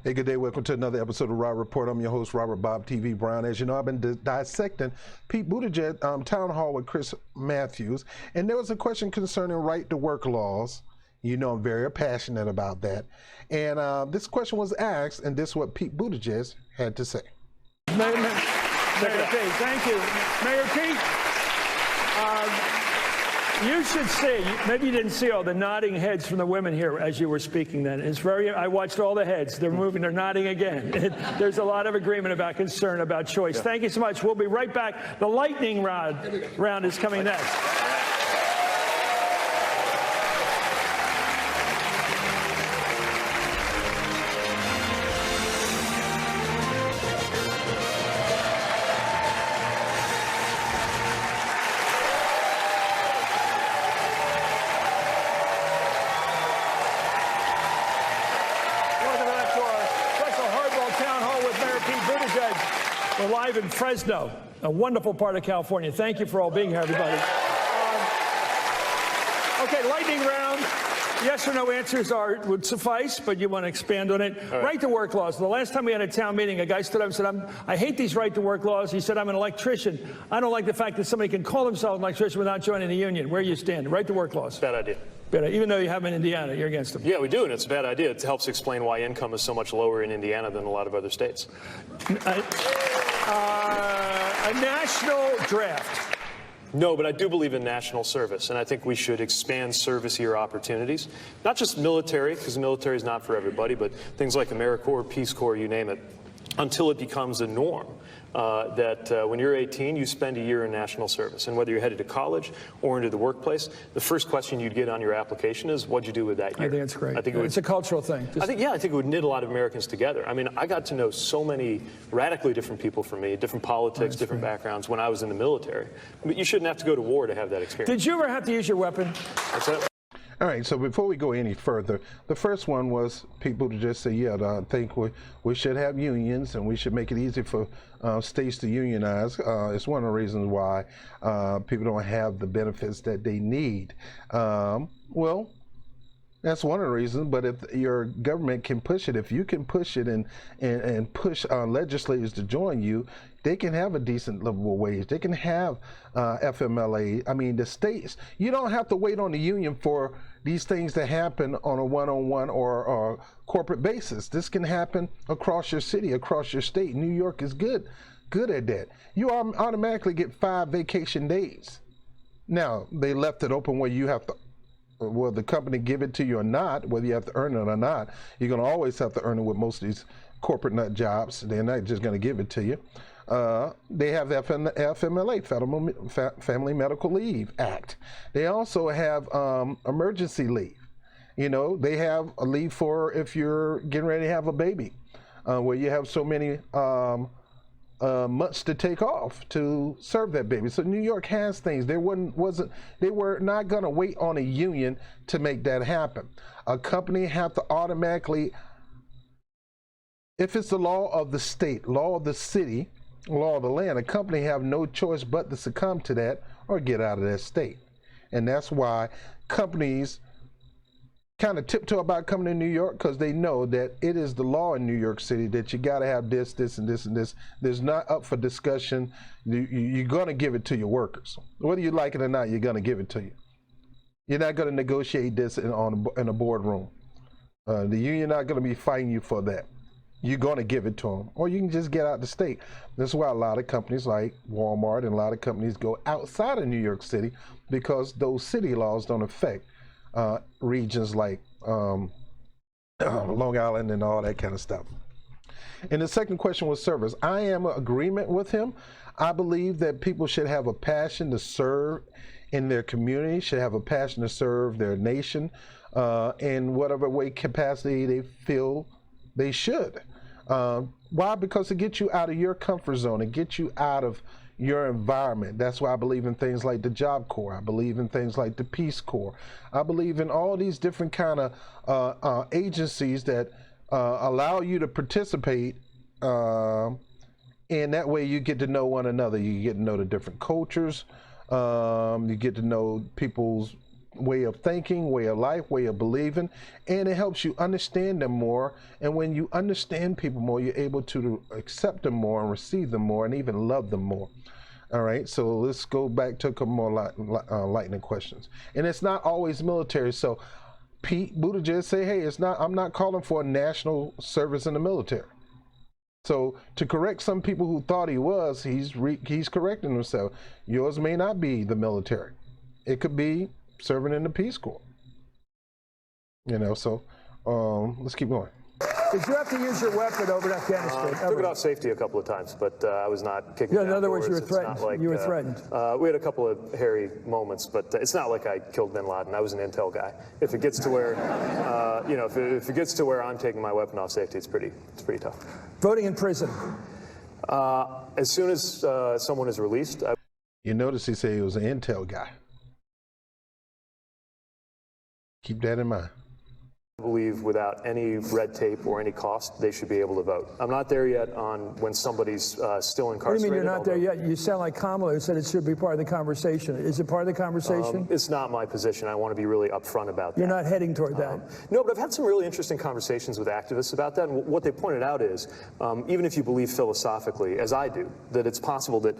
Hey, good day. Welcome to another episode of Rob Report. I'm your host, Robert Bob TV Brown. As you know, I've been dissecting Pete Buttigieg town hall with Chris Matthews, and there was a question concerning right-to-work laws. You know I'm very passionate about that. And this question was asked, and this is what Pete Buttigieg had to say. Mayor Pete, thank you. Mayor Pete, you should see, maybe you didn't see all the nodding heads from the women here as you were speaking then. It's very, I watched all the heads. They're moving, they're nodding again. There's a lot of agreement about concern about choice. Yeah. Thank you so much. We'll be right back. The lightning round is coming next. We're live in Fresno, a wonderful part of California. Thank you for all being here, everybody. Okay, lightning round. Yes or no answers would suffice, but you want to expand on it. Right to work laws. The last time we had a town meeting, a guy stood up and said, I hate these right to work laws. He said, I'm an electrician. I don't like the fact that somebody can call themselves an electrician without joining a union. Where you stand? Right to work laws. Bad idea. Even though you have them in Indiana, you're against them. Yeah, we do, and it's a bad idea. It helps explain why income is so much lower in Indiana than a lot of other states. A national draft. No, but I do believe in national service, and I think we should expand service year opportunities. Not just military, because the military is not for everybody, but things like AmeriCorps, Peace Corps, you name it, until it becomes the norm. That when you're 18, you spend a year in national service. And whether you're headed to college or into the workplace, the first question you'd get on your application is, what'd you do with that year? I think it's great. I think it's a cultural thing. I think it would knit a lot of Americans together. I mean, I got to know so many radically different people from me, different politics, different backgrounds when I was in the military. But you shouldn't have to go to war to have that experience. Did you ever have to use your weapon? That's it. All right, so before we go any further, the first one was people to just say, yeah, I think we should have unions and we should make it easy for states to unionize. It's one of the reasons why people don't have the benefits that they need. Well, that's one of the reasons, but if your government can push it, if you can push it and push legislators to join you, they can have a decent livable wage. They can have FMLA. I mean, the states, you don't have to wait on the union for these things to happen on a one-on-one or corporate basis. This can happen across your city, across your state. New York is good at that. You automatically get 5 vacation days. Now, they left it open where you have to, will the company give it to you or not, whether you have to earn it or not. You're going to always have to earn it with most of these corporate nut jobs. They're not just going to give it to you. They have FMLA, Family Medical Leave Act. They also have emergency leave. You know, they have a leave for if you're getting ready to have a baby, where you have so many months to take off to serve that baby. So New York has things. They were not going to wait on a union to make that happen. A company have to automatically, if it's the law of the state, law of the city, law of the land, a company have no choice but to succumb to that or get out of that state. And that's why companies kind of tiptoe about coming to New York, because they know that it is the law in New York City that you got to have this, this, and this, and this. There's not up for discussion. You're going to give it to your workers. Whether you like it or not, you're going to give it to you. You're not going to negotiate this in a boardroom. The union not going to be fighting you for that. You're going to give it to them, or you can just get out the state. That's why a lot of companies like Walmart and a lot of companies go outside of New York City, because those city laws don't affect regions like Long Island and all that kind of stuff. And the second question was service. I am in agreement with him. I believe that people should have a passion to serve in their community, should have a passion to serve their nation in whatever way capacity they feel they should. Why? Because it gets you out of your comfort zone. It gets you out of your environment. That's why I believe in things like the Job Corps. I believe in things like the Peace Corps. I believe in all these different kind of agencies that allow you to participate, and that way you get to know one another. You get to know the different cultures. You get to know people's way of thinking, way of life, way of believing, and it helps you understand them more. And when you understand people more, you're able to accept them more and receive them more and even love them more. All right, so let's go back to a couple more lightning questions. And it's not always military. So Pete Buttigieg say, hey, I'm not calling for a national service in the military. So to correct some people who thought he was, he's correcting himself. Yours may not be the military. It could be serving in the Peace Corps. You know, so let's keep going. Did you have to use your weapon over in Afghanistan? Took it off safety a couple of times, but I was not kicking. Yeah, in other words, you were It's not threatened. like, You were threatened. We had a couple of hairy moments, but it's not like I killed bin Laden. I was an intel guy. If it gets to where, you know, if it gets to where I'm taking my weapon off safety, it's pretty tough. Voting in prison. As soon as someone is released, You notice he said he was an intel guy. Keep that in mind. I believe without any red tape or any cost, they should be able to vote. I'm not there yet on when somebody's still incarcerated. What do you mean you're not there yet? You sound like Kamala, who said it should be part of the conversation. Is it part of the conversation? It's not my position. I want to be really upfront about that. You're not heading toward that. No, but I've had some really interesting conversations with activists about that. And what they pointed out is, even if you believe philosophically, as I do, that it's possible that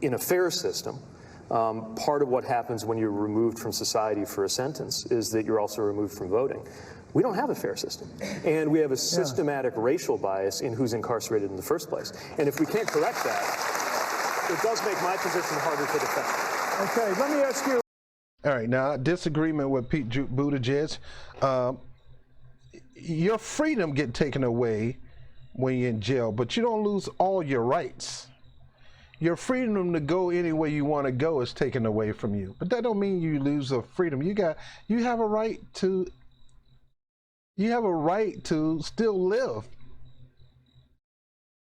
in a fair system, part of what happens when you're removed from society for a sentence is that you're also removed from voting. We don't have a fair system. And we have a systematic racial bias in who's incarcerated in the first place. And if we can't correct that, it does make my position harder to defend. Okay, let me ask you. All right, now disagreement with Pete Buttigieg. Your freedom get taken away when you're in jail, but you don't lose all your rights. Your freedom to go anywhere you want to go is taken away from you, but that don't mean you lose the freedom. You have a right to still live.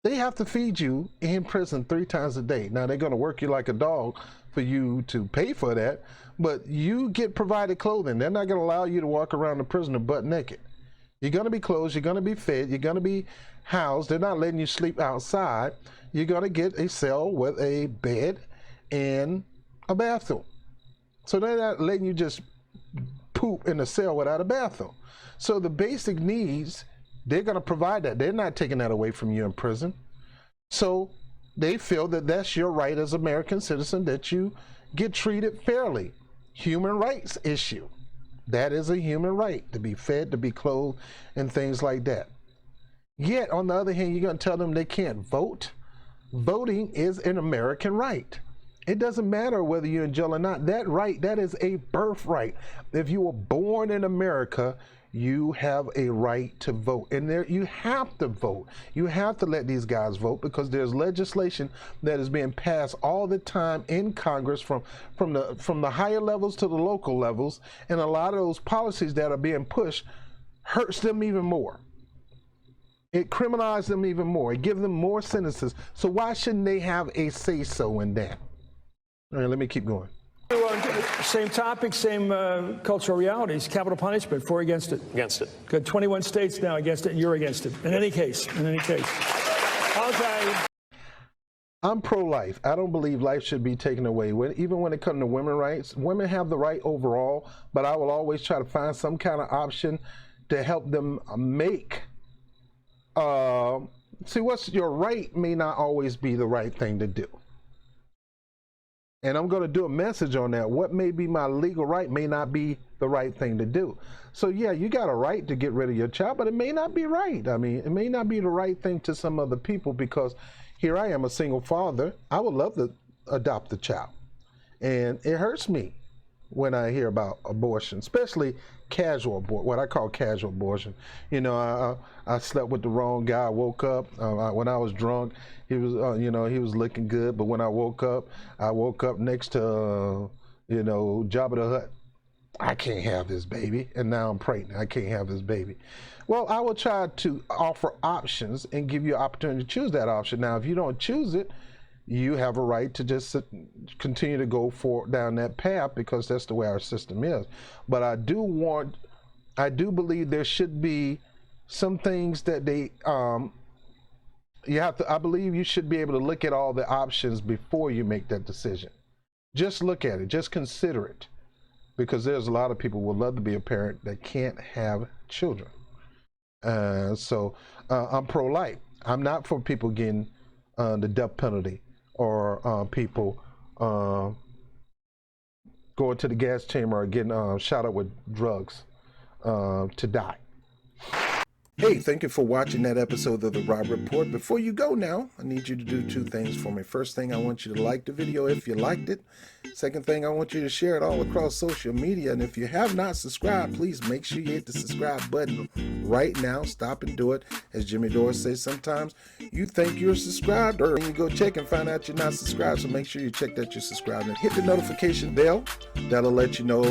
They have to feed you in prison 3 times a day. Now they're going to work you like a dog for you to pay for that, but you get provided clothing. They're not going to allow you to walk around the prison butt naked. You're going to be clothed, you're going to be fed, you're going to be housed. They're not letting you sleep outside. You're going to get a cell with a bed and a bathroom. So they're not letting you just poop in a cell without a bathroom. So the basic needs, they're going to provide that. They're not taking that away from you in prison. So they feel that that's your right as an American citizen, that you get treated fairly. Human rights issue. That is a human right, to be fed, to be clothed, and things like that. Yet, on the other hand, you're going to tell them they can't vote? Voting is an American right. It doesn't matter whether you're in jail or not. That right, that is a birthright. If you were born in America, you have a right to vote. And there, you have to vote. You have to let these guys vote, because there's legislation that is being passed all the time in Congress from the higher levels to the local levels. And a lot of those policies that are being pushed hurts them even more. It criminalizes them even more. It gives them more sentences. So why shouldn't they have a say-so in that? All right, let me keep going. Same topic, same cultural realities. Capital punishment, for or against it? Against it. Good. 21 states now against it, and you're against it. In any case. Okay. I'm pro-life. I don't believe life should be taken away. Even when it comes to women's rights, women have the right overall, but I will always try to find some kind of option to help them make. See, what's your right may not always be the right thing to do. And I'm going to do a message on that. What may be my legal right may not be the right thing to do. So yeah, you got a right to get rid of your child, but it may not be right. I mean, it may not be the right thing to some other people, because here I am, a single father. I would love to adopt a child. And it hurts me when I hear about abortion, especially casual abortion, what I call casual abortion. You know, I slept with the wrong guy. I woke up when I was drunk. He was, you know, he was looking good, but when I woke up next to, you know, Jabba the Hutt. I can't have this baby, and now I'm pregnant. I can't have this baby. Well, I will try to offer options and give you an opportunity to choose that option. Now, if you don't choose it, you have a right to just continue to go down that path, because that's the way our system is. But I do believe there should be some things that I believe you should be able to look at all the options before you make that decision. Just look at it, just consider it. because there's a lot of people who would love to be a parent that can't have children. So I'm pro-life. I'm not for people getting the death penalty or people going to the gas chamber or getting shot up with drugs to die. Hey, thank you for watching that episode of the Rob Report. Before you go now, I need you to do two things for me. First thing, I want you to like the video if you liked it. Second thing, I want you to share it all across social media. And if you have not subscribed, please make sure you hit the subscribe button right now. Stop and do it. As Jimmy Dore says sometimes, you think you're subscribed, or you go check and find out you're not subscribed. So make sure you check that you're subscribed and hit the notification bell. That'll let you know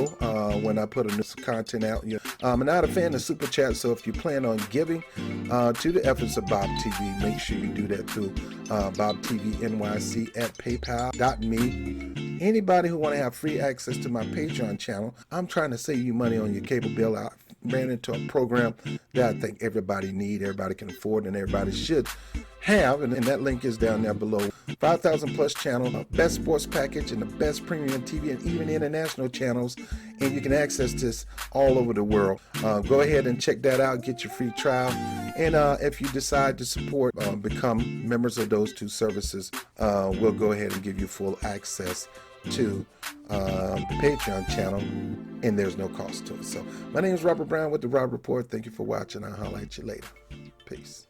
when I put a new content out. I'm not a fan of Super Chat, so if you plan on giving to the efforts of Bob TV, make sure you do that through Bob TV NYC at paypal.me. Anybody who want to have free access to my Patreon channel, I'm trying to save you money on your cable bill. I ran into a program that I think everybody need, everybody can afford, and everybody should have, and that link is down there below. 5,000 plus channel, best sports package, and the best premium TV, and even international channels, and you can access this all over the world. Go ahead and check that out, get your free trial, and if you decide to support, become members of those two services, we'll go ahead and give you full access to the Patreon channel, and there's no cost to it. So my name is Robert Brown with the Rob Report. Thank you for watching. I'll holler at you later. Peace.